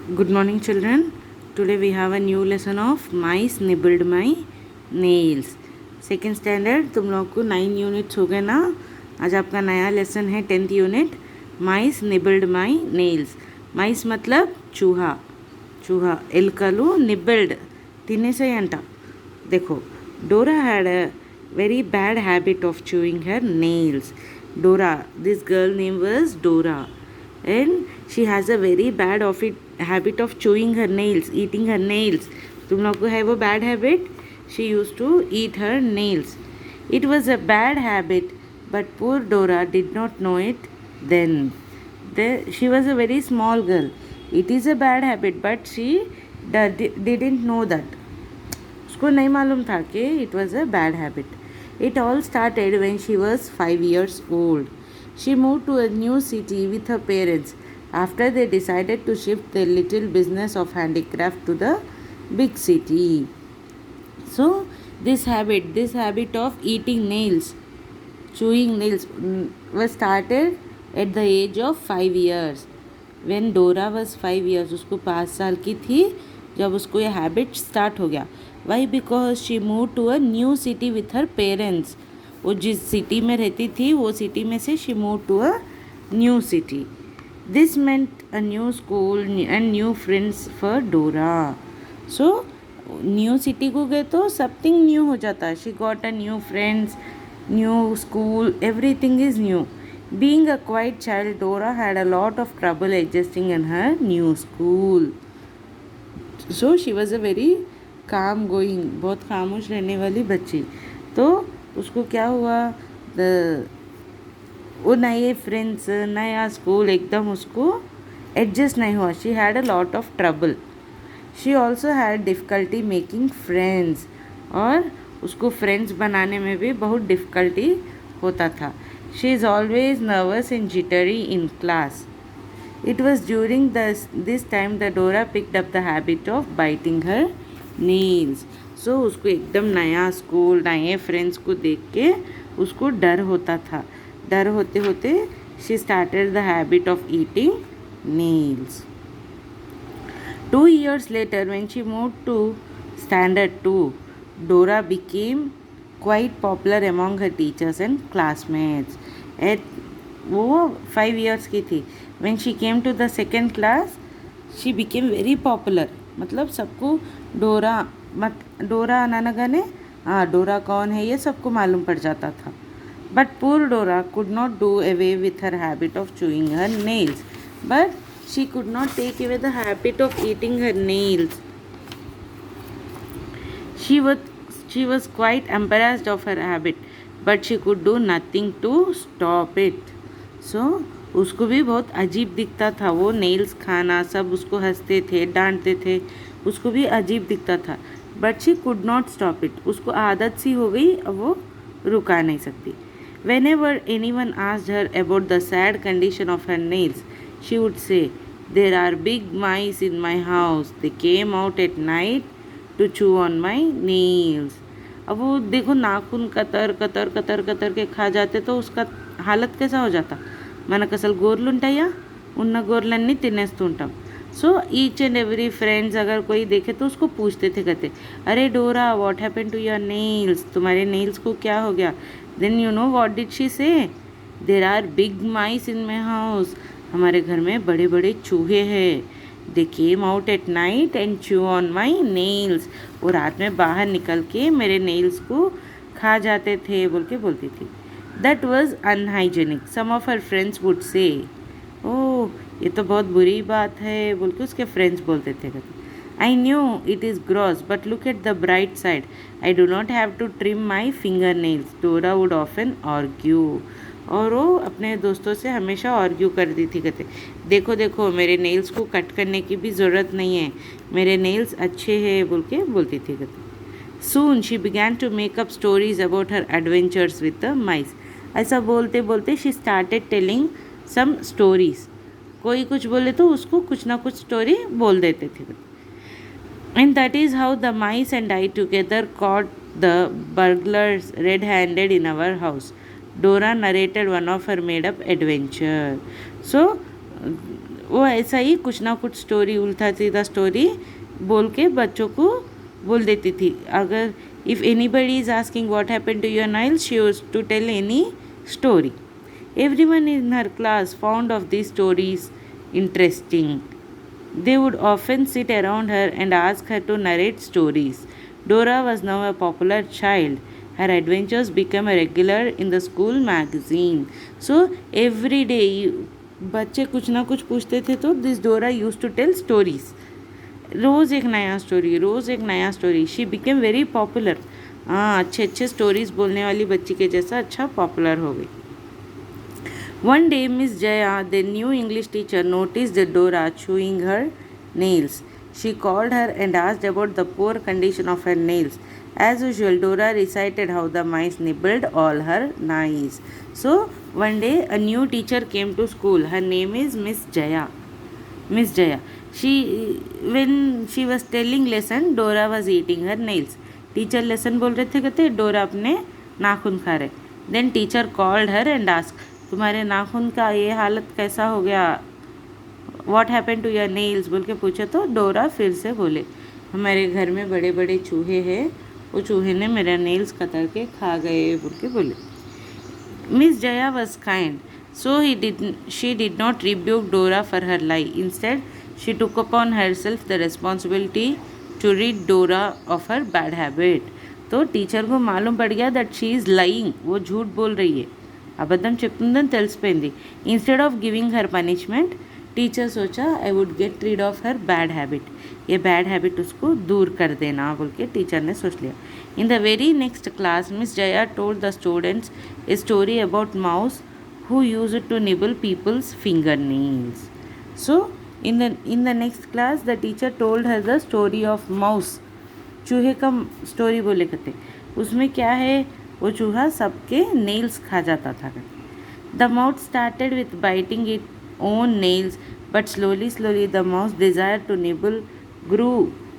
Good morning, children. Today we have a new lesson of mice nibbled my nails. Second standard तुम लोग को 9 units हो गए ना. आज आपका नया लेसन है 10th unit. Mice nibbled my nails. Mice मतलब चूहा. चूहा ఎలుకలు నిబ్బల్డ్ తినేసాయి అంట. देखो, Dora had a very bad habit of chewing her nails. Dora, this girl name was Dora, and she has a very bad habit of chewing her nails, eating her nails. तुम लोग को है वो bad habit? She used to eat her nails. It was a bad habit, but poor Dora did not know it then. She was a very small girl. It is a bad habit, but she didn't know that. उसको नहीं मालूम था कि it was a bad habit. It all started when she was 5 years old. She moved to a new city with her parents after they decided to shift their little business of handicraft to the big city. So this habit of eating nails, chewing nails, was started at the age of 5 years. When Dora was 5 years, उसको 5 साल की थी जब उसको ये habit start हो गया. Why? Because she move to a new city with her parents. वो जिस सिटी में रहती थी वो सिटी में से she move to a new city. This meant a new school and new friends for Dora. So new city को गए तो समथिंग न्यू हो जाता है. She got a new friends, new school, everything is new. Being a quiet child, Dora had a lot of trouble adjusting in her new school. So she was a very calm going, बहुत खामोश रहने वाली बच्ची. तो उसको क्या हुआ, वो नए फ्रेंड्स, नया स्कूल, एकदम उसको एडजस्ट नहीं हुआ. She had a lot of trouble. She also had difficulty making friends. और उसको फ्रेंड्स बनाने में भी बहुत डिफ़िकल्टी होता था. She is always nervous and jittery in class. It was during this time that Dora picked up the habit of biting her nails. So उसको एकदम नया स्कूल, नए फ्रेंड्स को देख के उसको डर होता था. डर होते होते she started the habit of eating nails. 2 years later, when she moved to standard 2, Dora became quite popular among her teachers and classmates. वो 5 years की थी. When she came to the second class, she became very popular. मतलब सबको डोरा नाना गाने, हाँ डोरा कौन है ये सबको मालूम पड़ जाता था. But poor Dora could not do away with her habit of chewing her nails. But she could not take away the habit of eating her nails. She was quite embarrassed of her habit, but she could do nothing to stop it. So उसको भी बहुत अजीब दिखता था वो nails खाना. सब उसको हंसते थे, डांटते थे. उसको भी अजीब दिखता था, but she could not stop it. उसको आदत सी हो गई, अब वो रुका नहीं सकती. Whenever anyone asked her about the sad condition of her nails, she would say, "There are big mice in my house. They came out at night to chew on my nails." अब वो देखो नाखून Qatar Qatar Qatar Qatar के खा जाते तो उसका हालत कैसा हो जाता. మనకు అసలు గోర్లు ఉంటాయా? ఉన్న గోర్లన్నీ తినేస్తూ ఉంటాం. So each and every friends अगर कोई देखे तो उसको पूछते थे, कहते अरे Dora what happen to your nails, तुम्हारे नेल्स को क्या हो गया. Then you know what did she say, there are big mice in my house. हमारे घर में बड़े बड़े चूहे हैं. They came out at night and chew on my nails. वो रात में बाहर निकल के मेरे नेल्स को खा जाते थे बोल के बोलती थी. That was unhygienic. Some of her friends would say, oh ये तो बहुत बुरी बात है बोल के उसके फ्रेंड्स बोलते थे. I knew it is gross but look at the bright side. I do not have to trim my finger nails. Dora would often argue. और वो अपने दोस्तों से हमेशा आर्ग्यू करती थी, कहते देखो देखो मेरे नेल्स को कट करने की भी ज़रूरत नहीं है, मेरे नेल्स अच्छे हैं बोल के बोलती थी, कहते. Soon she began to make up stories about her adventures with the mice. ऐसा बोलते बोलते she started telling some stories. कोई कुछ बोले तो उसको कुछ ना कुछ स्टोरी बोल देते थे. And that is how the mice and I together caught the burglars red handed in our house. Dora narrated one of her made-up adventure. So वो ऐसा ही कुछ ना कुछ स्टोरी, उल्टा सीधा स्टोरी बोल के बच्चों को बोल देती थी. अगर if anybody is asking what happened to your nails, she used to tell any story. Everyone in her class found of these stories interesting. They would often sit around her and ask her to narrate stories. Dora was now a popular child. Her adventures became a regular in the school magazine. So every day बच्चे कुछ ना कुछ पूछते थे तो this डोरा use to tell stories. रोज़ एक नया स्टोरी, रोज़ एक नया story. She became very popular. हाँ, अच्छे अच्छे स्टोरीज बोलने वाली बच्ची के जैसा अच्छा पॉपुलर हो गई. One day, Miss Jaya, the new English teacher, noticed Dora chewing her nails. She called her and asked about the poor condition of her nails. As usual, Dora recited how the mice nibbled all her nails. So, one day, a new teacher came to school. Her name is Miss Jaya. Miss Jaya. When she was telling lesson, Dora was eating her nails. Teacher lesson बोल रहे थे, कहते Dora अपने नाखून खा रहे. Then teacher called her and asked, तुम्हारे नाखून का ये हालत कैसा हो गया, what happen to your nails बोल के पूछे तो डोरा फिर से बोले, हमारे घर में बड़े बड़े चूहे हैं, वो चूहे ने मेरा नेल्स कतर के खा गए बोल के बोले. Miss Jaya was kind, so she did not rebuke Dora for her lie. Instead she took upon her self the responsibility to rid Dora of her bad habit. तो टीचर को मालूम पड़ गया दैट शी इज़ लाइंग, वो झूठ बोल रही है, అబద్ధం చెప్తుందని తెలిసిపోయింది. Instead of giving her punishment, teacher सोचा I would get rid of her bad habit, ये बैड हैबिट उसको दूर कर देना बोल के टीचर ने सोच लिया. In the very next class miss Jaya told the students a story about mouse who use to nibble people's finger nails. So in the next class the teacher told her the story of mouse. चूहे का story बोले करते, उसमें क्या है, वो चूहा सबके नेल्स खा जाता था. The mouth started with biting it own nails, but slowly the mouse desire to nibble grew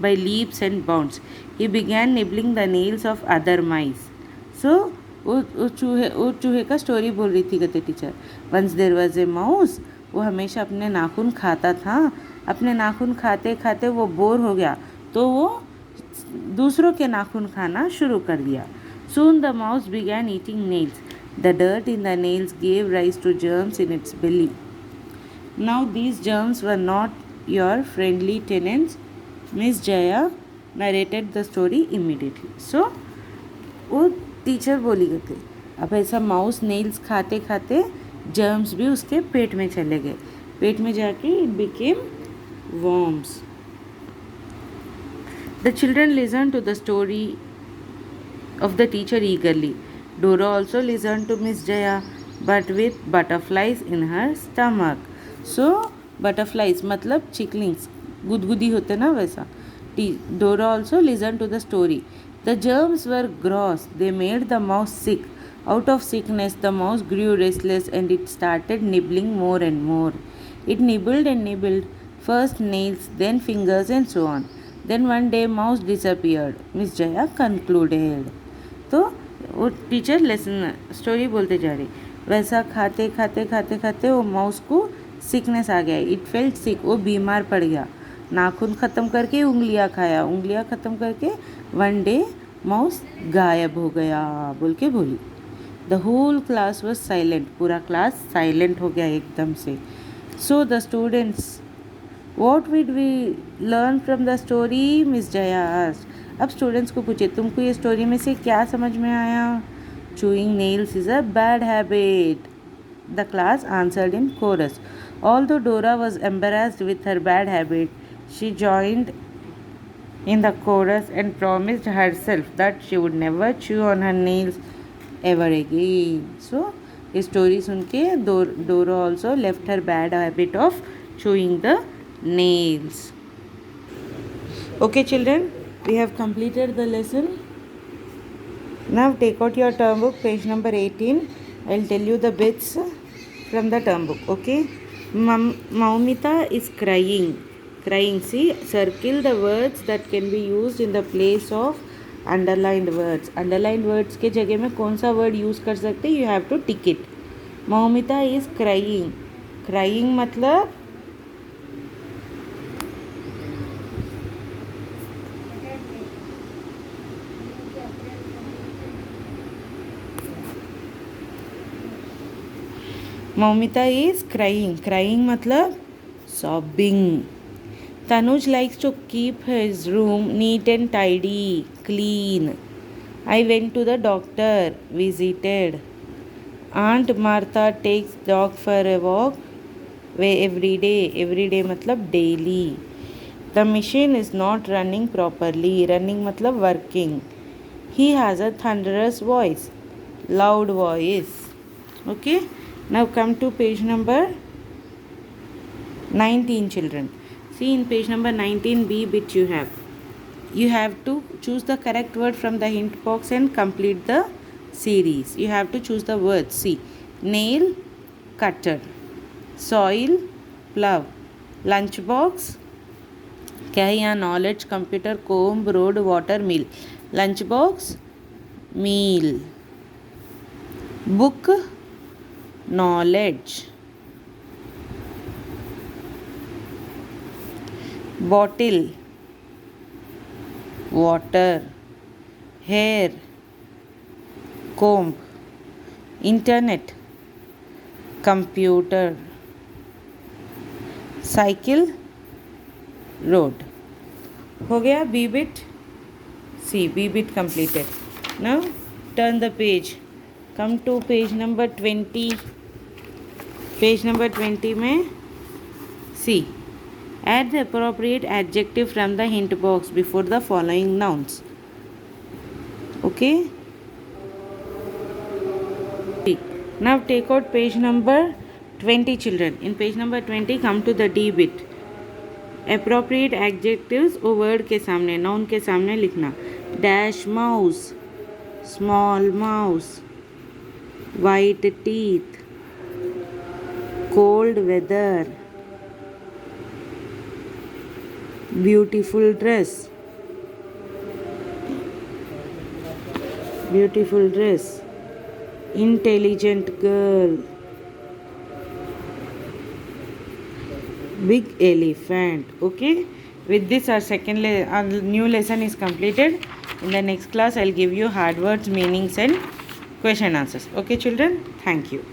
by leaps and bounds. He began nibbling the nails of other mice. So वो चूहे का स्टोरी बोल रही थी कहते teacher. Once there was a mouse, वो हमेशा अपने नाखून खाता था. अपने नाखून खाते खाते वो बोर हो गया तो वो दूसरों के नाखून खाना शुरू कर दिया. Soon the mouse began eating nails. The dirt in the nails gave rise to germs in its belly. Now these germs were not your friendly tenants. Miss Jaya narrated the story immediately. So वो teacher बोली करते, अब ऐसा mouse nails खाते खाते germs भी उसके पेट में चले गए. पेट में जाके it became worms. The children listened to the story of the teacher eagerly. Dora also listened to Miss Jaya, but with butterflies in her stomach. So butterflies मतलब चिकलिंग्स, गुदगुदी होते ना वैसा. Dora also listened to the story. The germs were gross. They made the mouse sick. Out of sickness, the mouse grew restless and it started nibbling more and more. It nibbled and nibbled, first nails, then fingers and so on. Then one day mouse disappeared. Miss Jaya concluded. तो वो teacher lesson story बोलते जा रही, वैसा खाते खाते खाते खाते वो माउस को सिकनेस आ गया. इट फेल्ट सिक, वो बीमार पड़ गया. नाखून ख़त्म करके उंगलियां खाया, उंगलियां ख़त्म करके वन डे माउस गायब हो गया बोल के बोली. The whole class was silent, पूरा क्लास साइलेंट हो गया एकदम से. So the students, what did we learn from the story, miss Jaya asked. अब स्टूडेंट्स को पूछे, तुमको ये स्टोरी में से क्या समझ में आया. Chewing nails is a bad habit. The class answered in chorus. Although Dora was embarrassed with her bad habit, she joined in the chorus and promised herself that she would never chew on her nails ever again. So, इस story सुन के Dora also left her bad habit of chewing the nails. Okay, children. We have completed the lesson. Now take out your term book, page number 18. I'll tell you the bits from the term book. Okay. Maumita is crying. See, circle the words that can be used in the place of underlined words. Underlined words के जगह में कौन सा word use कर सकते, you have to tick it. Maumita is crying. Crying मतलब Maumita is crying. Crying matlab sobbing. Tanuj likes to keep his room neat and tidy, clean. I went to the doctor, visited. Aunt Martha takes dog for a walk every day. Every day matlab daily. The machine is not running properly. Running matlab working. He has a thunderous voice. Loud voice. Okay. Now come to page number 19, children. See, in page number 19, B bit you have to choose the correct word from the hint box and complete the series. You have to choose the words. See, nail, cutter, soil, plough, lunchbox, kaya, knowledge, computer, comb, road, water, meal. Lunchbox, meal. Book, knowledge. Bottle, water. Hair, comb. Internet, computer. Cycle, road. हो गया B bit? See, B bit completed. Now turn the page. Come to page number 20. Page number 20 में see, add the appropriate adjective from the hint box before the following nouns. Okay? Now take out page number 20, children. In page number 20, come to the D bit. Appropriate adjectives वो word के सामने, noun के सामने लिखना. Dash mouse, small mouse, white teeth, cold weather, beautiful dress, intelligent girl, big elephant. Okay, with this our new lesson is completed. In the next class I'll give you hard words, meanings and question answers. Okay children, thank you.